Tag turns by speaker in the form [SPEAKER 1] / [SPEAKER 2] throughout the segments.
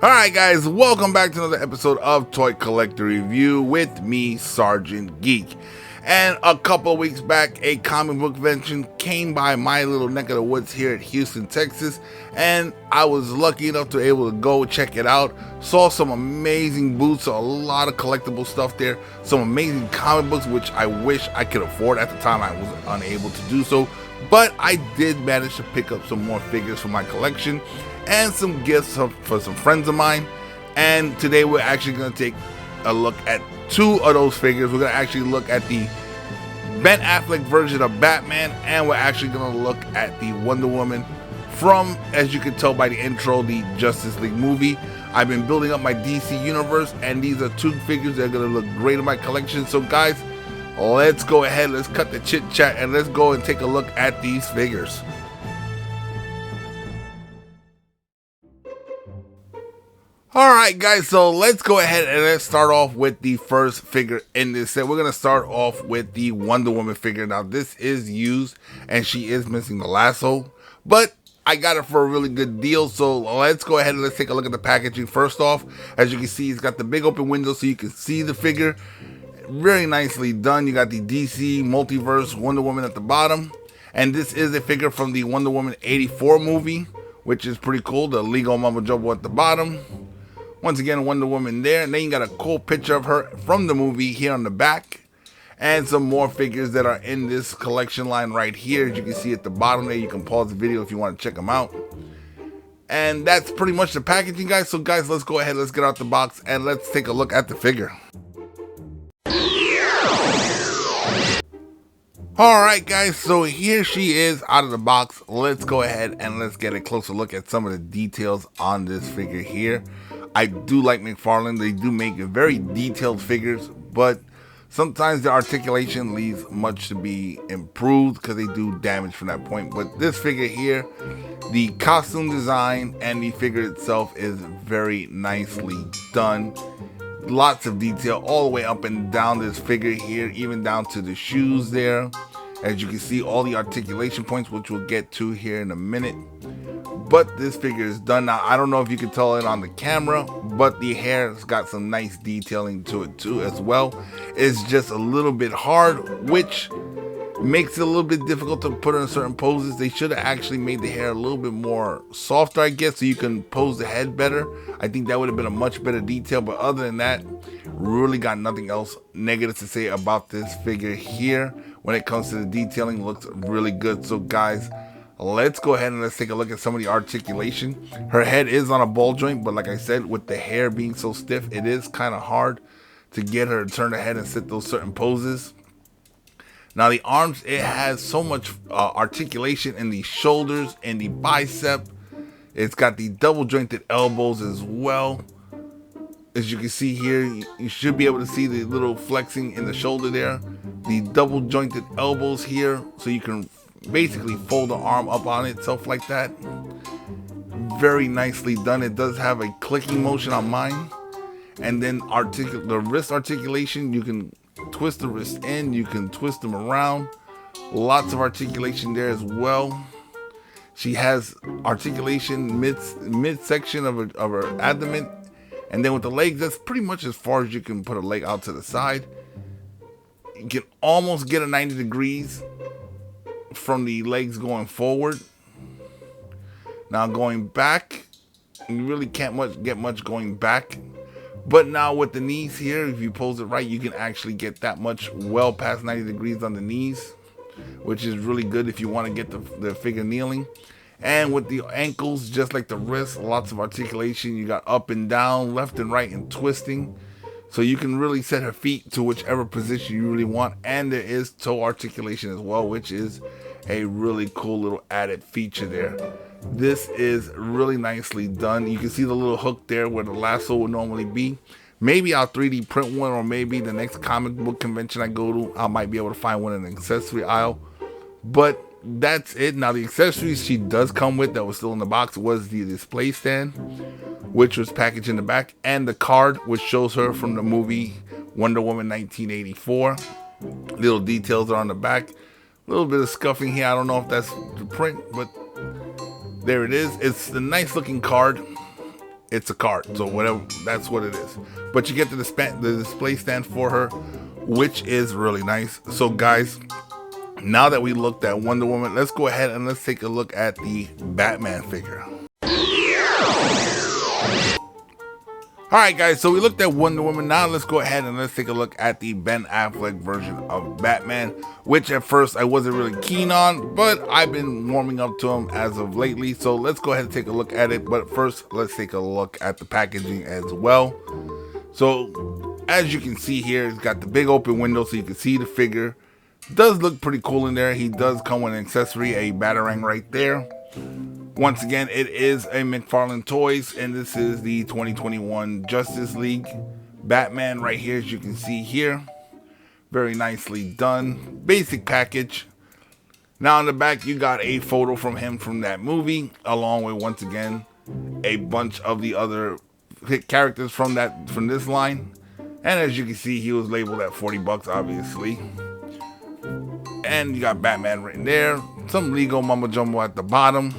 [SPEAKER 1] Alright guys, welcome back to another episode of Toy Collector Review with me, Sergeant Geek. And a couple of weeks back, a comic book convention came by my little neck of the woods here at Houston, Texas, and I was lucky enough to be able to go check it out. Saw some amazing booths, a lot of collectible stuff there, some amazing comic books which I wish I could afford. At the time I was unable to do so, but I did manage to pick up some more figures for my collection and some gifts for some friends of mine. And today we're actually going to take a look at two of those figures. We're going to actually look at the Ben Affleck version of Batman, and we're actually going to look at the Wonder Woman from, as you can tell by the intro, the Justice League movie. I've been building up my DC universe, and these are two figures that are going to look great in my collection. So guys, let's go ahead, let's cut the chit chat, and let's go and take a look at these figures. Alright guys, so let's go ahead and let's start off with the first figure in this set. We're going to start off with the Wonder Woman figure. Now this is used and she is missing the lasso, but I got it for a really good deal. So let's go ahead and let's take a look at the packaging. First off, as you can see, it's got the big open window so you can see the figure. Very nicely done. You got the DC Multiverse Wonder Woman at the bottom, and this is a figure from the Wonder Woman 84 movie, which is pretty cool. The legal mumbo jumbo at the bottom. Once again, Wonder Woman there, and then you got a cool picture of her from the movie here on the back, and some more figures that are in this collection line right here. As you can see at the bottom there, you can pause the video if you want to check them out. And that's pretty much the packaging, guys. So guys, let's go ahead, let's get out the box, and let's take a look at the figure. Alright guys, so here she is out of the box. Let's go ahead and let's get a closer look at some of the details on this figure here. I do like Mcfarlane. They do make very detailed figures, but sometimes the articulation leaves much to be improved because they do damage from that point. But this figure here, the costume design and the figure itself is very nicely done. Lots of detail all the way up and down this figure here, even down to the shoes there. As you can see, all the articulation points, which we'll get to here in a minute. But this figure is done. Now, I don't know if you can tell it on the camera, but the hair's got some nice detailing to it too as well. It's just a little bit hard, which makes it a little bit difficult to put in certain poses. They should have actually made the hair a little bit more softer, I guess, so you can pose the head better. I think that would have been a much better detail, but other than that, really got nothing else negative to say about this figure here. When it comes to the detailing, looks really good. So guys, let's go ahead and let's take a look at some of the articulation. Her head is on a ball joint, but like I said, with the hair being so stiff, it is kind of hard to get her to turn her head and sit those certain poses. Now the arms, it has so much articulation in the shoulders and the bicep. It's got the double jointed elbows as well. As you can see here, you should be able to see the little flexing in the shoulder there. The double jointed elbows here, so you can basically fold the arm up on itself like that. Very nicely done. It does have a clicking motion on mine. And then the wrist articulation, you can twist the wrist in, you can twist them around. Lots of articulation there as well. She has articulation midsection of her abdomen. And then with the legs, that's pretty much as far as you can put a leg out to the side. You can almost get a 90 degrees from the legs going forward. Now going back, you really can't get much going back. But now with the knees here, if you pose it right, you can actually get that much well past 90 degrees on the knees, which is really good if you want to get the figure kneeling. And with the ankles, just like the wrists, lots of articulation. You got up and down, left and right, and twisting. So you can really set her feet to whichever position you really want. And there is toe articulation as well, which is a really cool little added feature there. This is really nicely done. You can see the little hook there where the lasso would normally be. Maybe I'll 3D print one, or maybe the next comic book convention I go to, I might be able to find one in the accessory aisle. But that's it. Now the accessories she does come with that was still in the box was the display stand, which was packaged in the back, and the card which shows her from the movie Wonder Woman 1984. Little details are on the back. A little bit of scuffing here. I don't know if that's the print, but there it is. It's the nice looking card. it's a cart, so whatever, that's what it is. But you get the display stand for her, which is really nice. So guys, now that we looked at Wonder Woman, let's go ahead and let's take a look at the Batman figure. Alright guys, so we looked at Wonder Woman. Now let's go ahead and let's take a look at the Ben Affleck version of Batman, which at first I wasn't really keen on, but I've been warming up to him as of lately. So let's go ahead and take a look at it. But first, let's take a look at the packaging as well. So as you can see here, it's got the big open window so you can see the figure. Does look pretty cool in there. He does come with an accessory, a Batarang right there. Once again, it is a Mcfarlane Toys, and this is the 2021 Justice League Batman right here, as you can see here. Very nicely done. Basic package. Now on the back, you got a photo from him from that movie, along with, once again, a bunch of the other hit characters from this line. And as you can see, he was labeled at 40 bucks, obviously. And you got Batman written there. Some legal mumbo jumbo at the bottom.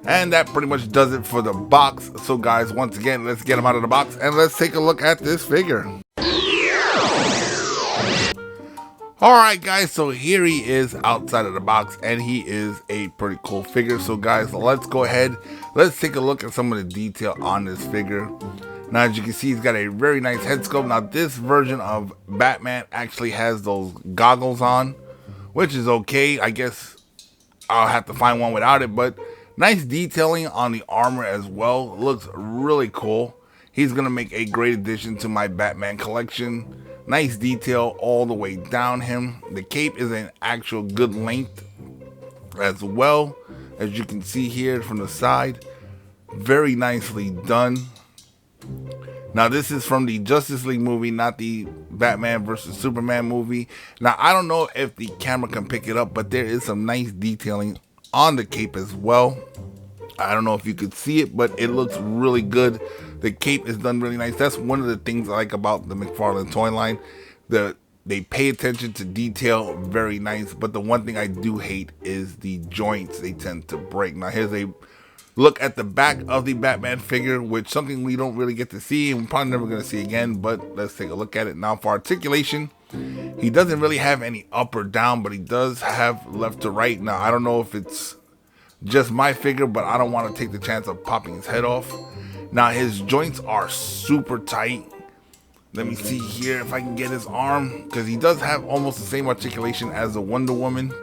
[SPEAKER 1] And that pretty much does it for the box. So guys, once again, let's get him out of the box and let's take a look at this figure. Alright guys, so here he is outside of the box, and he is a pretty cool figure. So guys, let's go ahead, let's take a look at some of the detail on this figure. Now as you can see, he's got a very nice head sculpt. Now this version of Batman actually has those goggles on, which is okay. I guess I'll have to find one without it, but nice detailing on the armor as well. Looks really cool. He's going to make a great addition to my Batman collection. Nice detail all the way down him. The cape is an actual good length as well, as you can see here from the side. Very nicely done. Now this is from the Justice League movie, not the Batman versus Superman movie. Now I don't know if the camera can pick it up, but there is some nice detailing on the cape as well. I don't know if you could see it, but it looks really good. The cape is done really nice. That's one of the things I like about the Mcfarlane toy line. They pay attention to detail, very nice. But the one thing I do hate is the joints. They tend to break. Now here's a look at the back of the Batman figure, which something we don't really get to see, and we're probably never going to see again. But let's take a look at it now. For articulation, he doesn't really have any up or down, but he does have left to right. Now I don't know if it's just my figure, but I don't want to take the chance of popping his head off. Now his joints are super tight. Let me see here if I can get his arm, because he does have almost the same articulation as the Wonder Woman,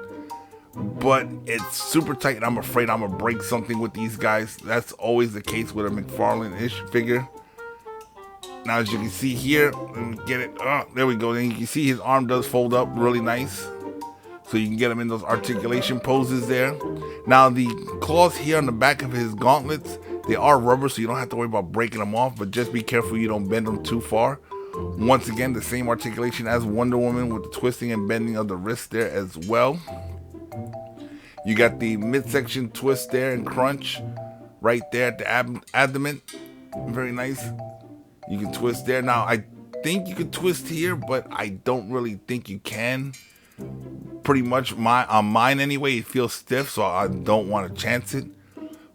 [SPEAKER 1] but it's super tight, and I'm afraid I'm gonna break something with these guys. That's always the case with a McFarlane-ish figure. Now as you can see here, let me get it. There we go. Then you can see his arm does fold up really nice, so you can get him in those articulation poses there. Now the claws here on the back of his gauntlets, they are rubber, so you don't have to worry about breaking them off, but just be careful you don't bend them too far. Once again, the same articulation as Wonder Woman with the twisting and bending of the wrist there as well. You got the midsection twist there and crunch right there at the abdomen. Very nice. You can twist there. Now I think you could twist here, but I don't really think you can. Pretty much on mine anyway, it feels stiff, so I don't want to chance it.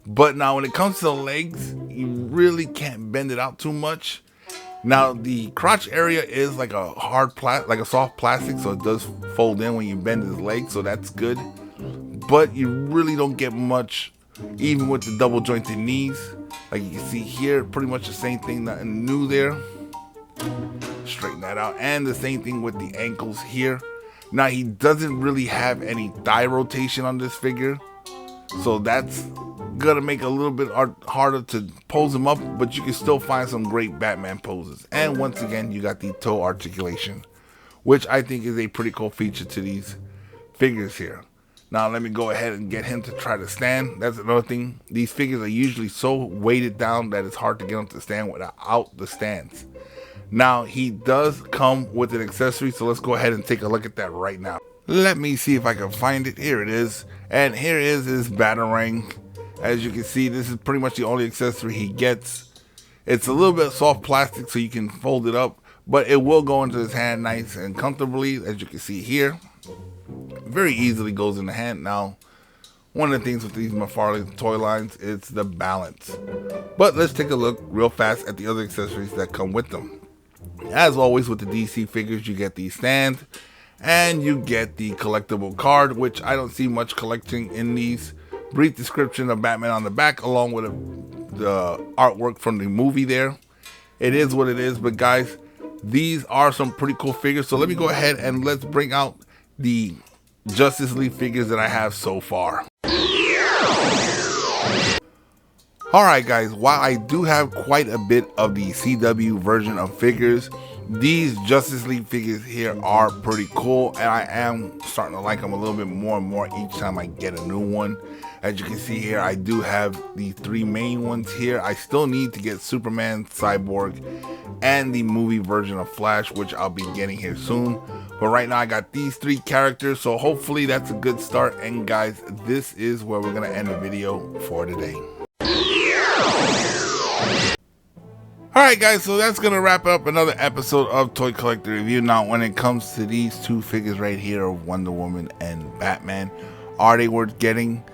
[SPEAKER 1] But now when it comes to the legs, you really can't bend it out too much. Now the crotch area is like a like a soft plastic, so it does fold in when you bend his leg, so that's good. But you really don't get much, even with the double jointed knees. Like you can see here, pretty much the same thing, nothing new there. Straighten that out, and the same thing with the ankles here. Now he doesn't really have any thigh rotation on this figure, so that's gonna make it a little bit harder to pose him up, but you can still find some great Batman poses. And once again, you got the toe articulation, which I think is a pretty cool feature to these figures here. Now let me go ahead and get him to try to stand. That's another thing. These figures are usually so weighted down that it's hard to get him to stand without the stands. Now he does come with an accessory, so let's go ahead and take a look at that right now. Let me see if I can find it. Here it is. And here is his Batarang. As you can see, this is pretty much the only accessory he gets. It's a little bit soft plastic, so you can fold it up, but it will go into his hand nice and comfortably, as you can see here. Very easily goes in the hand. Now One of the things with these Mcfarlane toy lines is the balance. But let's take a look real fast at the other accessories that come with them. As always with the DC figures, you get the stand and you get the collectible card, which I don't see much collecting in these. Brief description of Batman on the back along with the artwork from the movie there. It is what it is, but guys, these are some pretty cool figures. So let me go ahead and let's bring out the Justice League figures that I have so far. Alright guys, while I do have quite a bit of the CW version of figures, these Justice League figures here are pretty cool, and I am starting to like them a little bit more and more each time I get a new one. As you can see here, I do have the three main ones here. I still need to get Superman, Cyborg, and the movie version of Flash, which I'll be getting here soon. But right now I got these three characters, so hopefully that's a good start. And guys, this is where we're going to end the video for today. Alright guys, so that's going to wrap up another episode of Toy Collector Review. Now when it comes to these two figures right here of Wonder Woman and Batman, are they worth getting?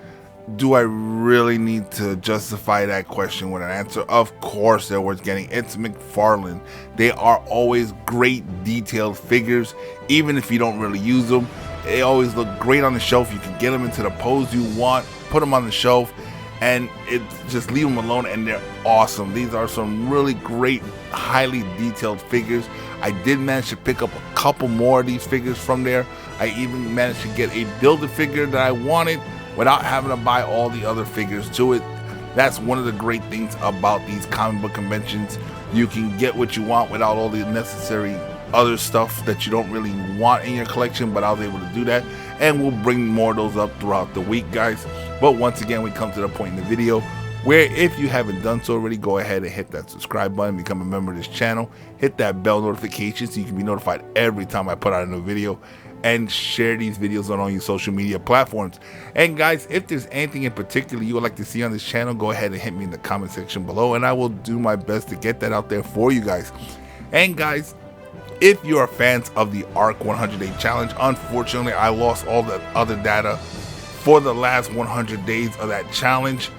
[SPEAKER 1] Do I really need to justify that question with an answer? Of course they're worth getting. It's Mcfarlane. They are always great detailed figures, even if you don't really use them. They always look great on the shelf. You can get them into the pose you want, put them on the shelf, and just leave them alone, and they're awesome. These are some really great, highly detailed figures. I did manage to pick up a couple more of these figures from there. I even managed to get a Build-A-Figure that I wanted without having to buy all the other figures to it. That's one of the great things about these comic book conventions. You can get what you want without all the necessary other stuff that you don't really want in your collection, but I was able to do that, and we'll bring more of those up throughout the week, guys. But once again, we come to the point in the video where if you haven't done so already, go ahead and hit that subscribe button, become a member of this channel, hit that bell notification so you can be notified every time I put out a new video, and share these videos on all your social media platforms. And guys, if there's anything in particular you would like to see on this channel, go ahead and hit me in the comment section below, and I will do my best to get that out there for you guys. And guys, if you are fans of the ARC 100-day challenge, unfortunately I lost all the other data for the last 100 days of that challenge,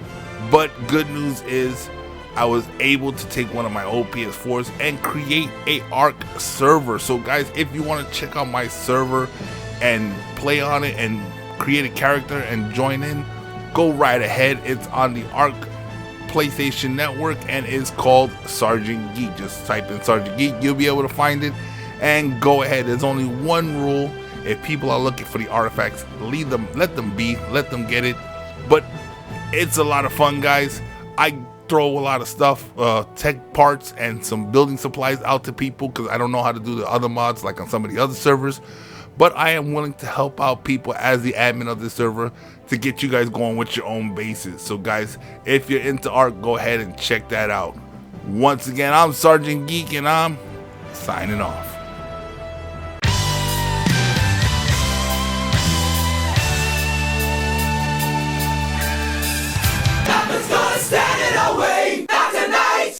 [SPEAKER 1] but good news is I was able to take one of my old PS4s and create a ARC server. So guys, if you want to check out my server and play on it and create a character and join in, go right ahead. It's on the ARC PlayStation Network and is called Sergeant Geek. Just type in Sergeant Geek, you'll be able to find it, and go ahead. There's only one rule: if people are looking for the artifacts, leave them, let them be, let them get it. But it's a lot of fun, guys. I throw a lot of stuff, tech parts and some building supplies out to people because I don't know how to do the other mods like on some of the other servers, but I am willing to help out people as the admin of the server to get you guys going with your own bases. So guys, if you're into art, go ahead and check that out. Once again, I'm Sergeant Geek and I'm signing off.
[SPEAKER 2] Nothing's gonna stand in our way.